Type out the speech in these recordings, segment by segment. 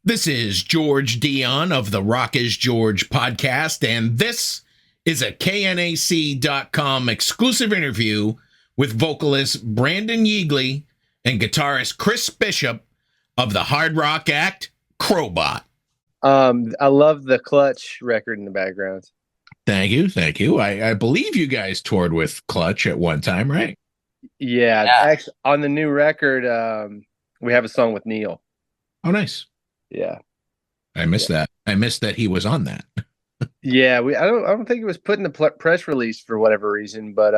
This is George Dionne of the Rock is George podcast, and this is a KNAC.com exclusive interview with vocalist Brandon Yeagley and guitarist Chris Bishop of the hard rock act Crobot. I love the Clutch record in the background. Thank you. I believe you guys toured with Clutch at one time, right? Yeah. Actually, on the new record, we have a song with Neil. Oh, nice. Yeah. I missed that. I missed that he was on that. Yeah, I don't think it was put in the press release for whatever reason, but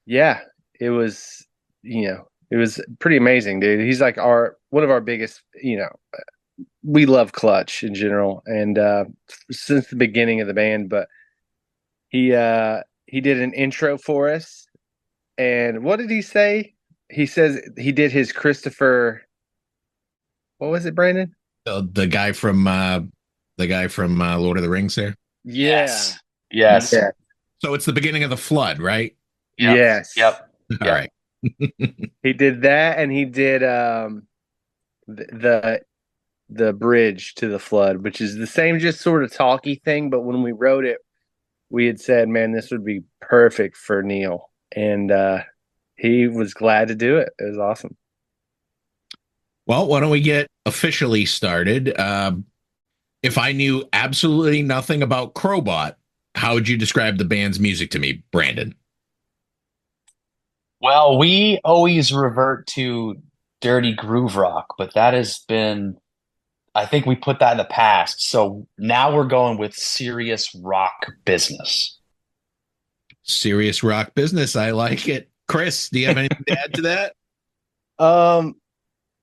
yeah, it was, it was pretty amazing, dude. He's like one of our biggest, we love Clutch in general, and since the beginning of the band, but he did an intro for us. And what did he say? He says he did his Christopher, what was it, Brandon? The guy from Lord of the Rings there. Yes. Yeah. So it's the beginning of the flood, right? Yep. Yes. Yep. All right. He did that, and he did the bridge to the flood, which is the same, just sort of talky thing. But when we wrote it, we had said, "Man, this would be perfect for Neil," and he was glad to do it. It was awesome. Well, why don't we get officially started? If I knew absolutely nothing about Crobot, how would you describe the band's music to me, Brandon? Well, we always revert to dirty groove rock, but that has been, I think we put that in the past. So now we're going with serious rock business. Serious rock business. I like it. Chris, do you have anything to add to that?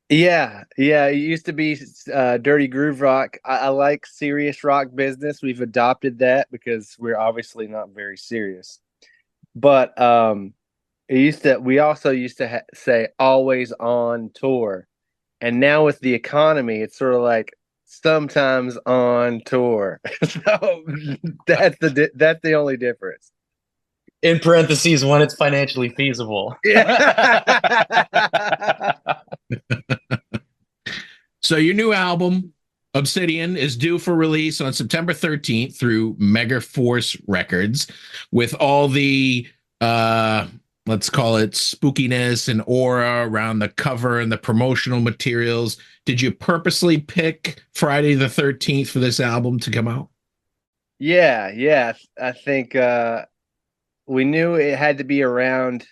Yeah. It used to be dirty groove rock. I like serious rock business. We've adopted that because we're obviously not very serious. But we also used to say always on tour. And now with the economy, it's sort of like sometimes on tour. So that's the only difference. In parentheses, when it's financially feasible. So your new album, Obsidian, is due for release on September 13th through Megaforce Records, with all the, let's call it spookiness and aura around the cover and the promotional materials. Did you purposely pick Friday the 13th for this album to come out? Yeah. I think we knew it had to be around,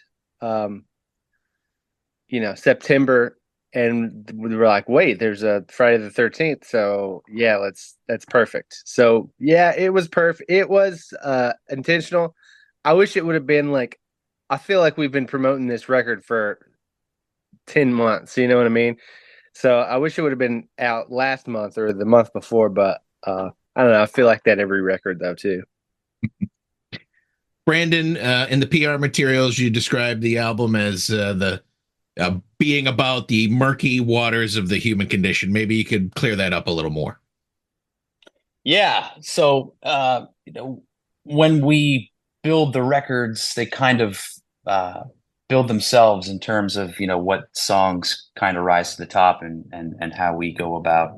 September. And we were like, wait, there's a Friday the 13th. So yeah, that's perfect. So yeah, it was perfect. It was intentional. I wish it would have been like, I feel like we've been promoting this record for 10 months. You know what I mean? So I wish it would have been out last month or the month before, but I don't know. I feel like that every record though, too. Brandon, in the PR materials, you described the album as being about the murky waters of the human condition. Maybe you could clear that up a little more. Yeah. So, when we build the records, they kind of build themselves in terms of, what songs kind of rise to the top and how we go about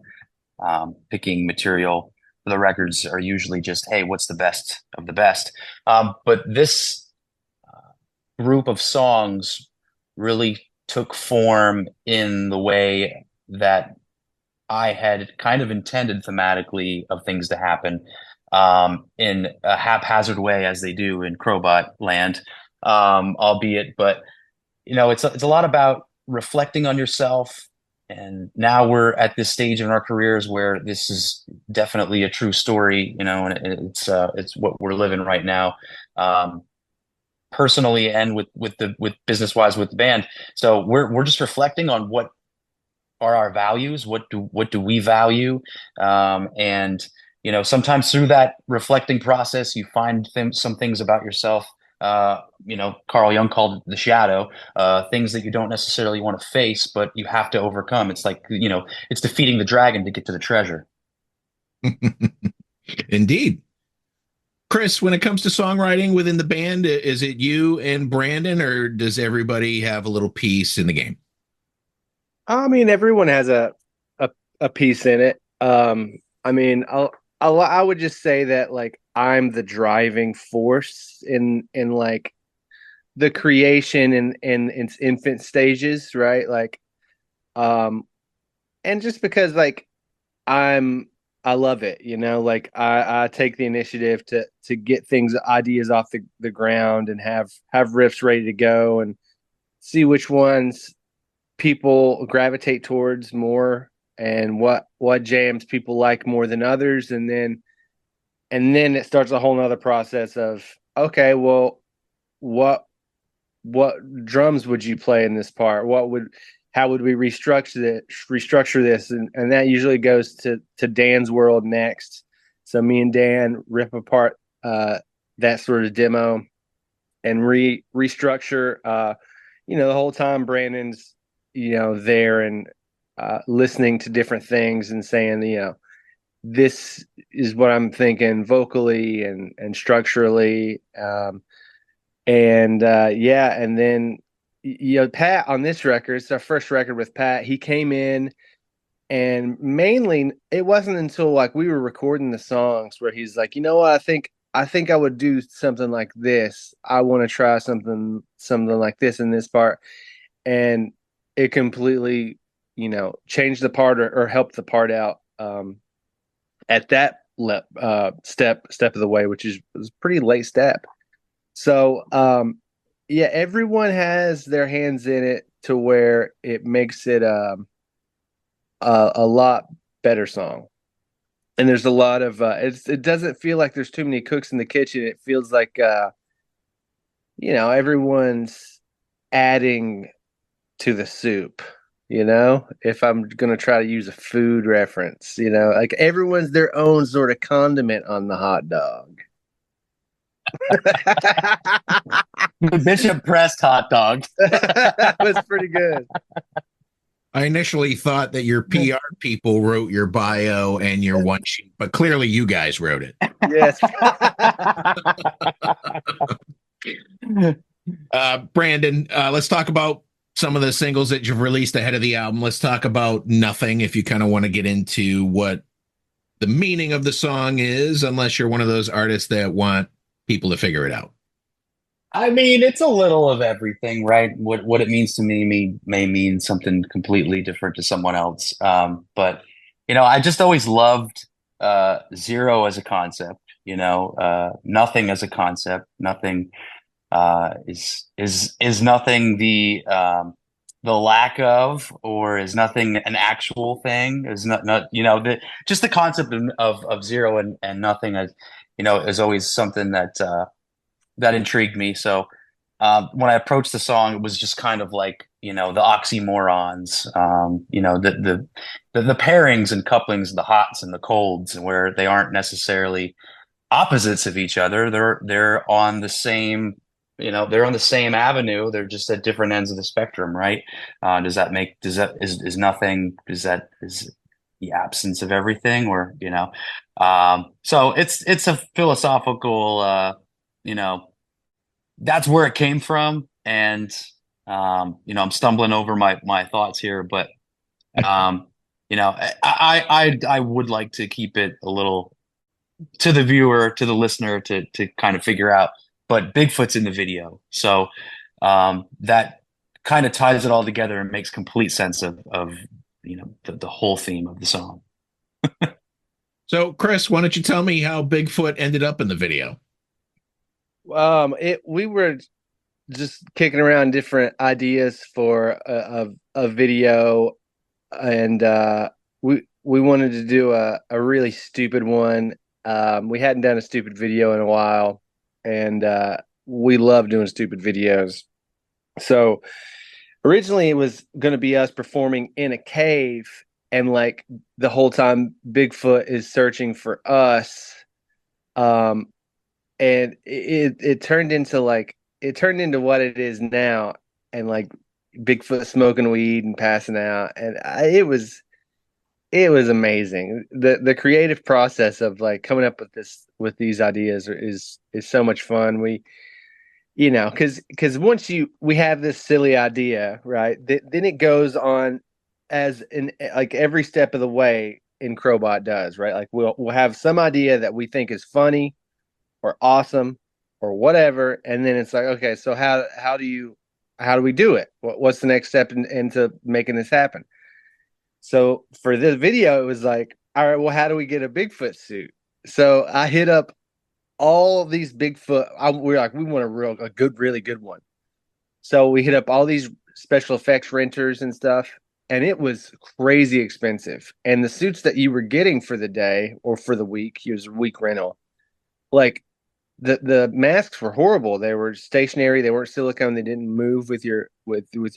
picking material for the records are usually just, hey, what's the best of the best? But this group of songs really took form in the way that I had kind of intended thematically of things to happen in a haphazard way, as they do in Crobot land, albeit. But it's a lot about reflecting on yourself. And now we're at this stage in our careers where this is definitely a true story, and it's what we're living right now. Personally and with business wise with the band. So we're just reflecting on what are our values, what do we value, and sometimes through that reflecting process you find some things about yourself. Carl Jung called it the shadow, things that you don't necessarily want to face, but you have to overcome. It's like it's defeating the dragon to get to the treasure. Indeed. Chris, when it comes to songwriting within the band, is it you and Brandon, or does everybody have a little piece in the game? I mean, everyone has a a piece in it. I mean, I would just say that like I'm the driving force in like the creation and its infant stages, right? Like, and just because like I'm I love it, you know, like I take the initiative to get things ideas off the ground and have riffs ready to go and see which ones people gravitate towards more and what jams people like more than others, and then it starts a whole nother process of okay, well, what what drums would you play in this part? How would we restructure this? And that usually goes to Dan's world next. So me and Dan rip apart that sort of demo and restructure. The whole time Brandon's there and listening to different things and saying this is what I'm thinking vocally and structurally. And then Pat on this record, it's our first record with Pat. He came in, and mainly it wasn't until like we were recording the songs where he's like, you know what, I think I would do something like this. I want to try something like this in this part, and it completely changed the part or helped the part out at that step of the way, which was a pretty late step. So yeah, everyone has their hands in it to where it makes it a lot better song. And there's a lot of it doesn't feel like there's too many cooks in the kitchen. It feels like everyone's adding to the soup. If I'm gonna try to use a food reference, like everyone's their own sort of condiment on the hot dog. The Bishop pressed hot dog. That was pretty good. I initially thought that your PR people wrote your bio and your one sheet, but clearly you guys wrote it. Yes. Brandon, let's talk about some of the singles that you've released ahead of the album. Let's talk about Nothing, if you kind of want to get into what the meaning of the song is, unless you're one of those artists that want people to figure it out. I mean, it's a little of everything, right? What it means to me may mean something completely different to someone else. But I just always loved zero as a concept. Nothing as a concept. Nothing is nothing the lack of, or is nothing an actual thing? Is not just the concept of zero and nothing is always something that intrigued me. So when I approached the song, it was just kind of like, the oxymorons, the pairings and couplings, the hots and the colds, and where they aren't necessarily opposites of each other. They're on the same, they're on the same avenue. They're just at different ends of the spectrum, right? Is nothing, is the absence of everything, or so it's a philosophical that's where it came from. And I'm stumbling over my thoughts here, but I would like to keep it a little to the viewer, to the listener, to kind of figure out. But Bigfoot's in the video, so that kind of ties it all together and makes complete sense of the whole theme of the song. So, Chris, why don't you tell me how Bigfoot ended up in the video? We were just kicking around different ideas for a video, and we wanted to do a really stupid one. We hadn't done a stupid video in a while, and we love doing stupid videos. So originally it was going to be us performing in a cave, and like the whole time Bigfoot is searching for us. And it turned into what it is now, and like Bigfoot smoking weed and passing out, and it was amazing. The creative process of like coming up with these ideas is so much fun. We because once we have this silly idea, right, then it goes on as in like every step of the way in Crobot does, right? Like we'll have some idea that we think is funny or awesome or whatever, and then it's like, okay, so how do we do it? What's the next step into making this happen? So for this video, it was like, all right, well, how do we get a Bigfoot suit? So I hit up all of these Bigfoot. We're like, we want a good, really good one. So we hit up all these special effects renters and stuff, and it was crazy expensive. And the suits that you were getting for the day or for the week, it was a week rental. Like the masks were horrible. They were stationary. They weren't silicone. They didn't move with your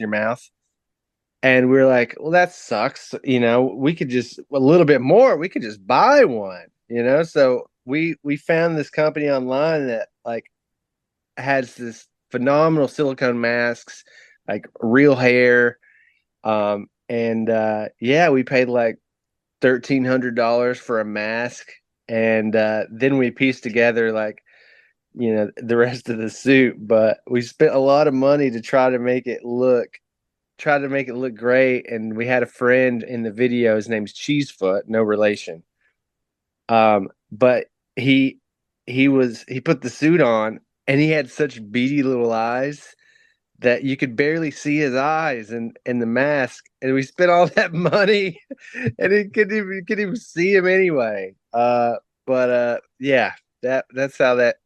mouth. And we were like, well, that sucks. You know, we could just a little bit more. We could just buy one. You know, so we found this company online that like has this phenomenal silicone masks, like real hair. And yeah, we paid like $1,300 for a mask, and then we pieced together like, you know, the rest of the suit. But we spent a lot of money to try to make it look great. And we had a friend in the video. His name's Cheesefoot, no relation. But he put the suit on, and he had such beady little eyes that you could barely see his eyes in the mask. And we spent all that money, and you couldn't even see him anyway. But yeah, that's how that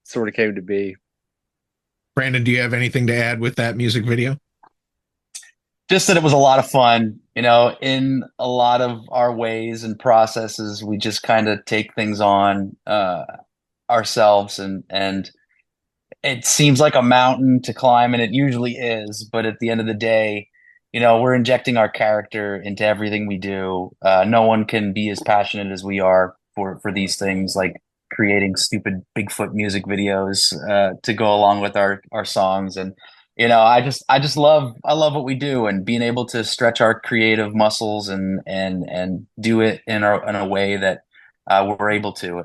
sort of came to be. Brandon, do you have anything to add with that music video? Just that it was a lot of fun, you know, in a lot of our ways and processes. We just kind of take things on ourselves, and it seems like a mountain to climb, and it usually is. But at the end of the day, you know, we're injecting our character into everything we do. No one can be as passionate as we are for these things, like creating stupid Bigfoot music videos to go along with our songs. And you know, I love what we do, and being able to stretch our creative muscles and do it in a way that we're able to.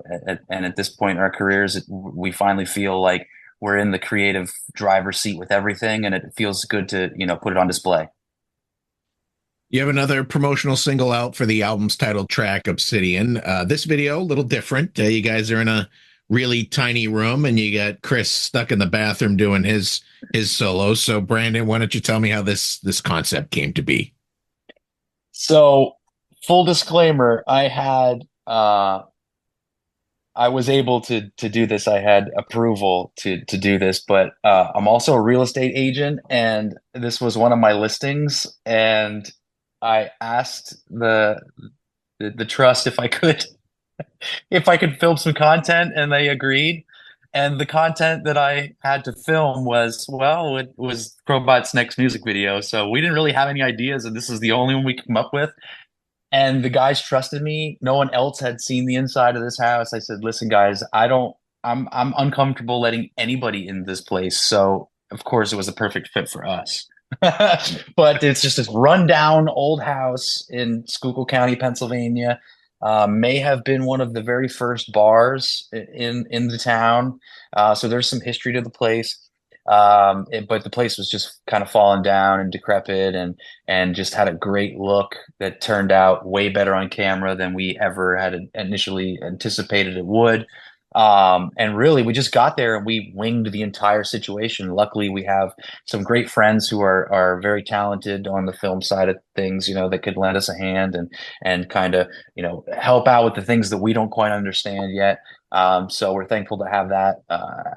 And at this point in our careers, we finally feel like we're in the creative driver's seat with everything, and it feels good to, you know, put it on display. You have another promotional single out for the album's title track, Obsidian. This video, a little different. You guys are in a really tiny room, and you got Chris stuck in the bathroom doing his solo. So, Brandon, why don't you tell me how this concept came to be? So, full disclaimer, I was able to do this. I had approval to do this, but I'm also a real estate agent, and this was one of my listings. And I asked the trust if I could film some content, and they agreed. And the content that I had to film was, well, it was Crobot's next music video. So we didn't really have any ideas, and this is the only one we could come up with. And the guys trusted me. No one else had seen the inside of this house. I said, listen, guys, I'm uncomfortable letting anybody in this place. So of course it was a perfect fit for us. But it's just this rundown old house in Schuylkill County, Pennsylvania. May have been one of the very first bars in the town. So there's some history to the place. But the place was just kind of fallen down and decrepit, and just had a great look that turned out way better on camera than we ever had initially anticipated it would. And really, we just got there and we winged the entire situation. Luckily, we have some great friends who are very talented on the film side of things, you know, that could lend us a hand and kind of, you know, help out with the things that we don't quite understand yet. So we're thankful to have that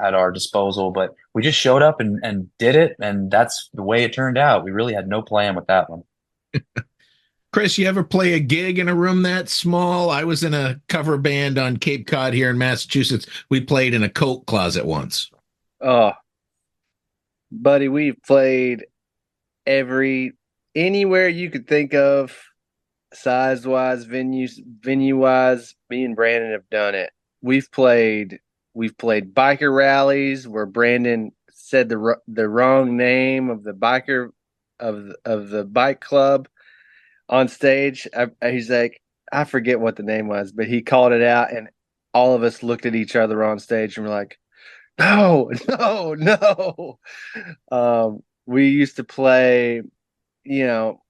at our disposal. But we just showed up and did it, and that's the way it turned out. We really had no plan with that one. Chris, you ever play a gig in a room that small? I was in a cover band on Cape Cod here in Massachusetts. We played in a coat closet once. Oh, buddy, we've played anywhere you could think of, size-wise, venue-wise. Me and Brandon have done it. We've played biker rallies where Brandon said the wrong name of the biker of the bike club on stage. He's like, I forget what the name was, but he called it out, and all of us looked at each other on stage and we're like, no. We used to play, you know,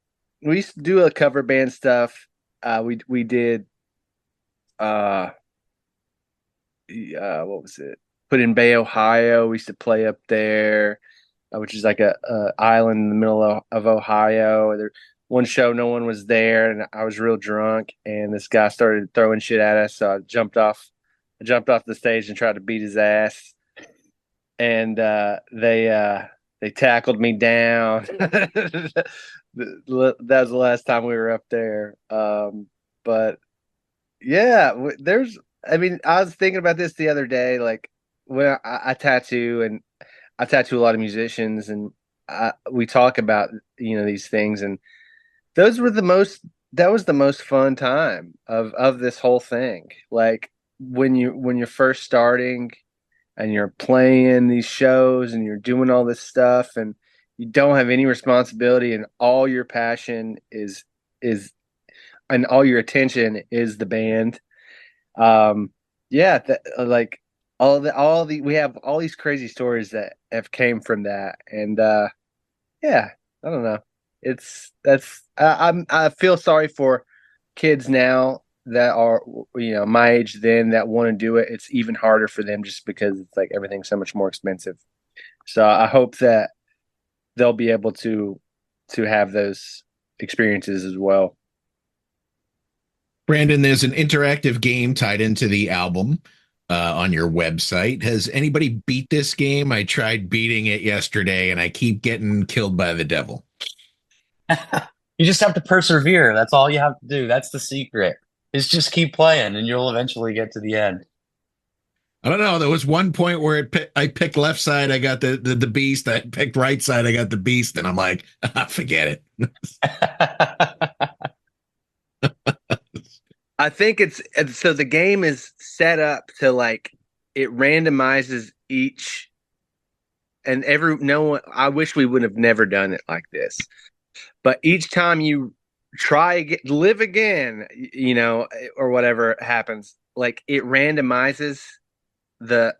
we used to do a cover band stuff. We did what was it? Put in Bay, Ohio. We used to play up there, which is like a island in the middle of Ohio. One show, no one was there, and I was real drunk, and this guy started throwing shit at us. So I jumped off the stage and tried to beat his ass, and they tackled me down. That was the last time we were up there. But yeah, I mean, I was thinking about this the other day. Like when I tattoo, and I tattoo a lot of musicians, and we talk about these things, and that was the most fun time of this whole thing. Like when you're first starting and you're playing these shows and you're doing all this stuff and you don't have any responsibility and all your passion is and all your attention is the band. Yeah, like we have all these crazy stories that have came from that, and yeah, I don't know. I feel sorry for kids now that are my age then that want to do it. It's even harder for them just because it's like everything's so much more expensive. So I hope that they'll be able to have those experiences as well. Brandon, there's an interactive game tied into the album on your website. Has anybody beat this game? I tried beating it yesterday and I keep getting killed by the devil. You just have to persevere. That's all you have to do. That's the secret. Is just keep playing and you'll eventually get to the end. I don't know. There was one point where I picked left side, I got the beast. I picked right side, I got the beast, and I'm like, forget it. I think so the game is set up to like it randomizes each and no one. I wish we would have never done it like this, but each time you live again, or whatever happens, like it randomizes the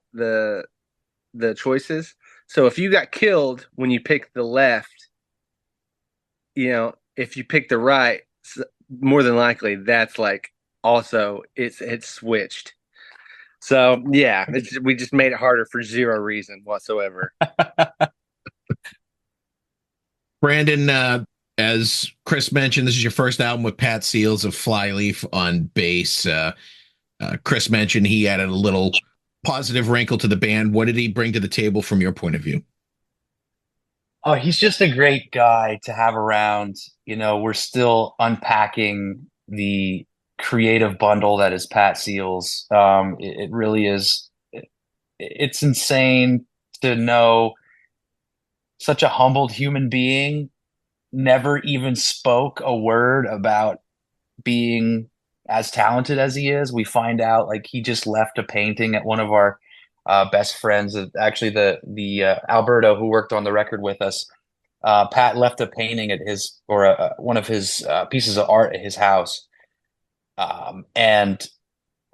choices. So if you got killed when you picked the left, if you pick the right, more than likely that's like also it's switched. So yeah, we just made it harder for zero reason whatsoever. Brandon, as Chris mentioned, this is your first album with Pat Seals of FLYLEAF on bass. Chris mentioned he added a little positive wrinkle to the band. What did he bring to the table from your point of view? Oh, he's just a great guy to have around. We're still unpacking the creative bundle that is Pat Seals. It really is. It's insane to know such a humbled human being never even spoke a word about being as talented as he is. We find out like he just left a painting at one of our best friends, actually the Alberto who worked on the record with us. Pat left a painting at one of his pieces of art at his house. And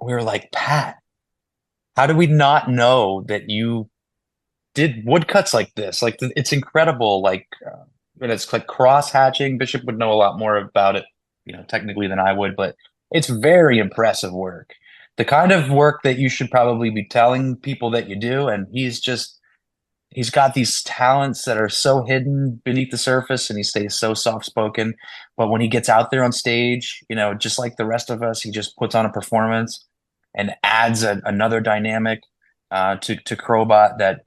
we were like, Pat, how do we not know that you did woodcuts like this? Like it's incredible. Like, and it's like cross hatching. Bishop would know a lot more about it, technically than I would, but it's very impressive work. The kind of work that you should probably be telling people that you do. And he's got these talents that are so hidden beneath the surface, and he stays so soft-spoken. But when he gets out there on stage, just like the rest of us, he just puts on a performance and adds another dynamic to Crobot that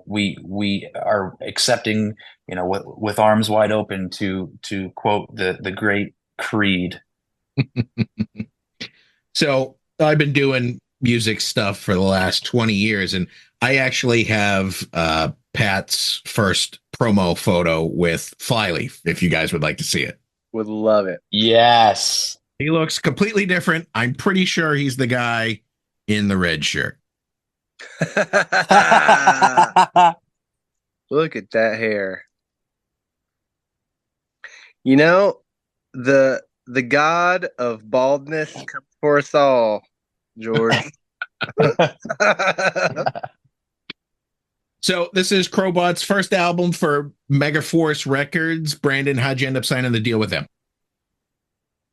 we are accepting, with arms wide open to quote the great Creed. So I've been doing music stuff for the last 20 years, and I actually have Pat's first promo photo with FLYLEAF, if you guys would like to see it. Would love it. Yes. He looks completely different. I'm pretty sure he's the guy in the red shirt. Look at that hair. The god of baldness comes for us all, George. So this is Crobot's first album for Megaforce Records. Brandon, how'd you end up signing the deal with them?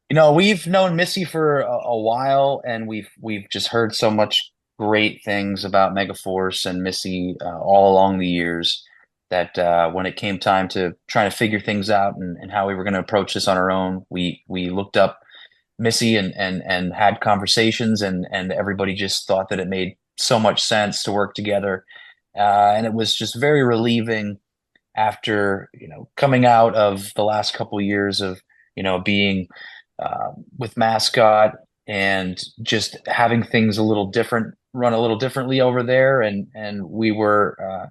We've known Missy for a while, and we've just heard so much great things about Megaforce and Missy all along the years that when it came time to trying to figure things out and how we were going to approach this on our own, we looked up Missy and had conversations, and everybody just thought that it made so much sense to work together, and it was just very relieving after coming out of the last couple of years of being with Mascot and just having things a little different, run a little differently over there, and we were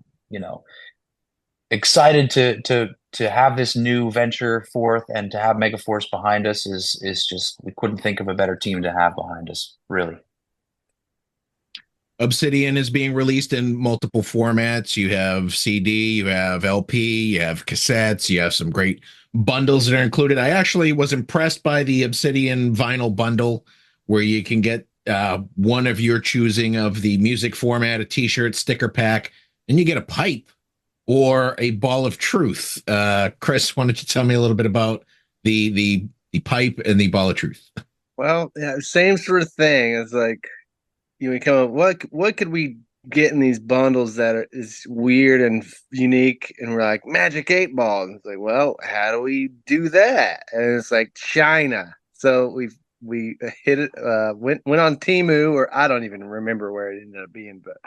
excited to have this new venture forth and to have Megaforce behind us is just, we couldn't think of a better team to have behind us, really. Obsidian is being released in multiple formats. You have CD, you have LP, you have cassettes, you have some great bundles that are included. I actually was impressed by the Obsidian vinyl bundle where you can get one of your choosing of the music format, a t-shirt, sticker pack, and you get a pipe or a ball of truth. Chris, why don't you tell me a little bit about the pipe and the ball of truth? Well, yeah, same sort of thing. It's like, we come up, what could we get in these bundles that is weird and unique? And we're like, Magic 8 Ball. And it's like, well, how do we do that? And it's like China. So we hit it, went on Temu, or I don't even remember where it ended up being, but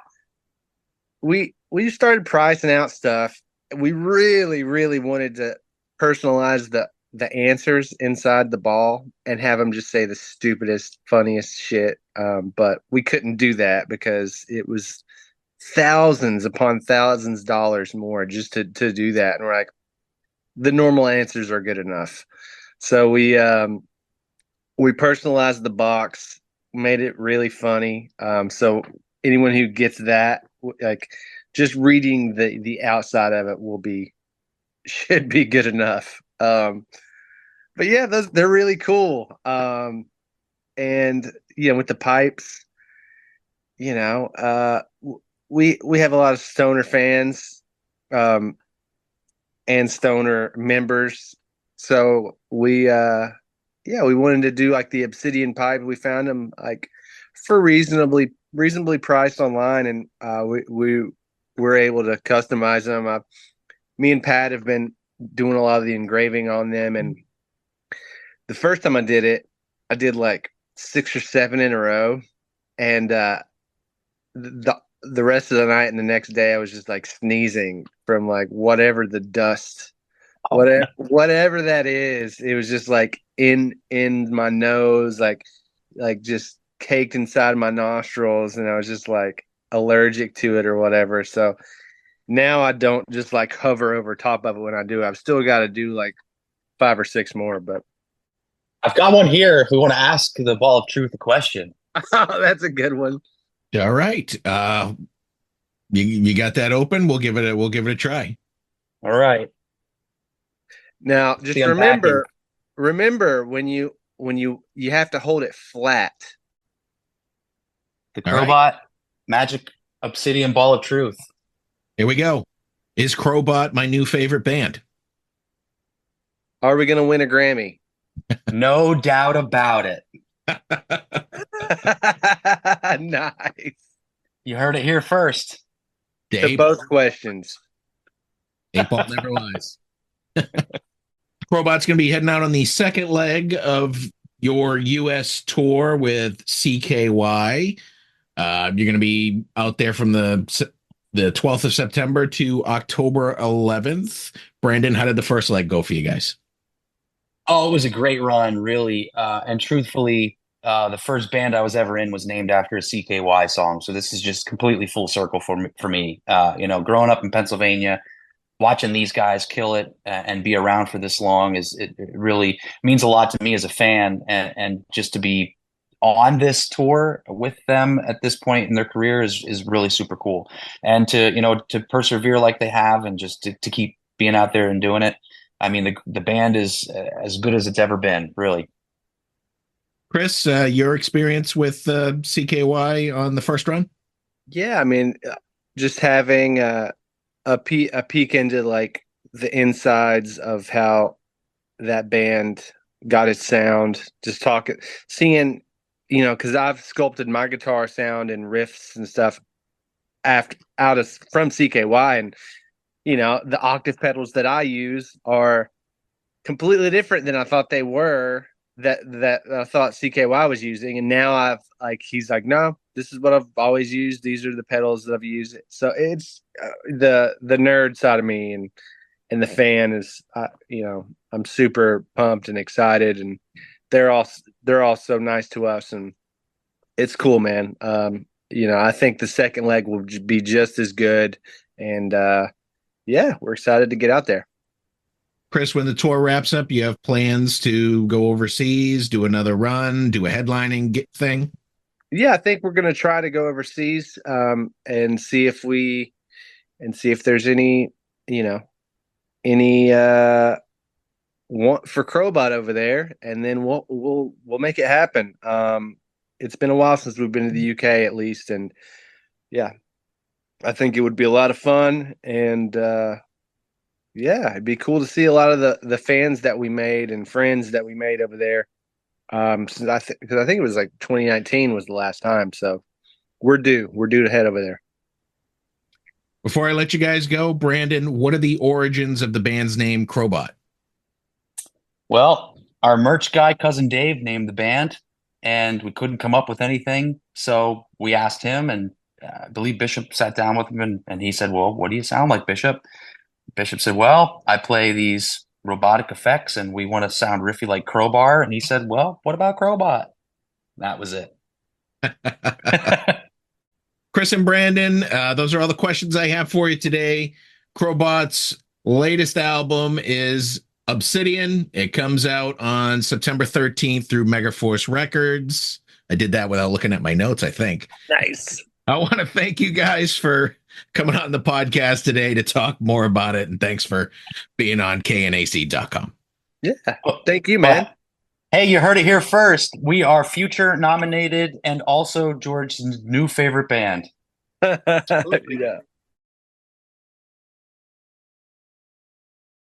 we started pricing out stuff. We really, really wanted to personalize the answers inside the ball and have them just say the stupidest, funniest shit. But we couldn't do that because it was thousands upon thousands dollars more just to do that. And we're like, the normal answers are good enough. So we personalized the box, made it really funny. So anyone who gets that, like, just reading the outside of it should be good enough. But yeah, they're really cool. And with the pipes, we have a lot of stoner fans, and stoner members. So we wanted to do like the Obsidian pipe. We found them like for reasonably priced online, and we were able to customize them. Me and Pat have been doing a lot of the engraving on them, and the first time I did it, I did like 6 or 7 in a row, and the rest of the night and the next day I was just like sneezing from like whatever the dust, whatever that is. It was just like in my nose, like just caked inside my nostrils, and I was just like allergic to it or whatever. So now I don't just like hover over top of it when I do. I've still got to do like 5 or 6 more, but I've got one here if we want to ask the ball of truth a question. that's a good one. All right. You got that open? We'll give it a try. All right. Now just remember when you have to hold it flat. The Crobot Magic Obsidian Ball of Truth. Here we go. Is Crobot my new favorite band? Are we going to win a Grammy? No doubt about it. Nice. You heard it here first. To both questions. 8 Ball never lies. Crobot's going to be heading out on the second leg of your U.S. tour with CKY. You're going to be out there from the 12th of September to October 11th. Brandon, how did the first leg go for you guys? Oh, it was a great run, really. And truthfully, the first band I was ever in was named after a CKY song. So this is just completely full circle for me. Growing up in Pennsylvania, watching these guys kill it and be around for this long it really means a lot to me as a fan, and just to be on this tour with them at this point in their career is really super cool. And to persevere like they have, and just to keep being out there and doing it. I mean, the band is as good as it's ever been, really. Chris, your experience with CKY on the first run? Yeah, I mean, just having a peek into like the insides of how that band got his sound, just talking, seeing, because I've sculpted my guitar sound and riffs and stuff from CKY, and the octave pedals that I use are completely different than I thought they were. That I thought CKY was using, and now he's like, no, this is what I've always used. These are the pedals that I've used. So it's the nerd side of me, and the fan is, I'm super pumped and excited, and they're all so nice to us, and it's cool, man. I think the second leg will be just as good, and yeah, we're excited to get out there. Chris, when the tour wraps up, you have plans to go overseas, do another run, do a headlining thing? Yeah, I think we're going to try to go overseas, and see if there's any want for Crobot over there, and then we'll make it happen. It's been a while since we've been to the UK, at least, and yeah, I think it would be a lot of fun, and yeah, it'd be cool to see a lot of the fans that we made and friends that we made over there. Since because I think it was like 2019 was the last time, so we're due to head over there. Before I let you guys go, Brandon, what are the origins of the band's name, Crobot? Well, our merch guy, Cousin Dave, named the band, and we couldn't come up with anything, so we asked him, and I believe Bishop sat down with him, and he said, well, what do you sound like, Bishop? Bishop said, well, I play these robotic effects, and we want to sound riffy like Crowbar. And he said, well, what about Crobot? That was it. Chris and Brandon, those are all the questions I have for you today. Crobot's latest album is Obsidian. It comes out on September 13th through Megaforce Records. I did that without looking at my notes, I think. Nice. I want to thank you guys for coming on the podcast today to talk more about it, and thanks for being on knac.com. Yeah, thank you, man. Hey, you heard it here first. We are future nominated and also George's new favorite band. Yeah.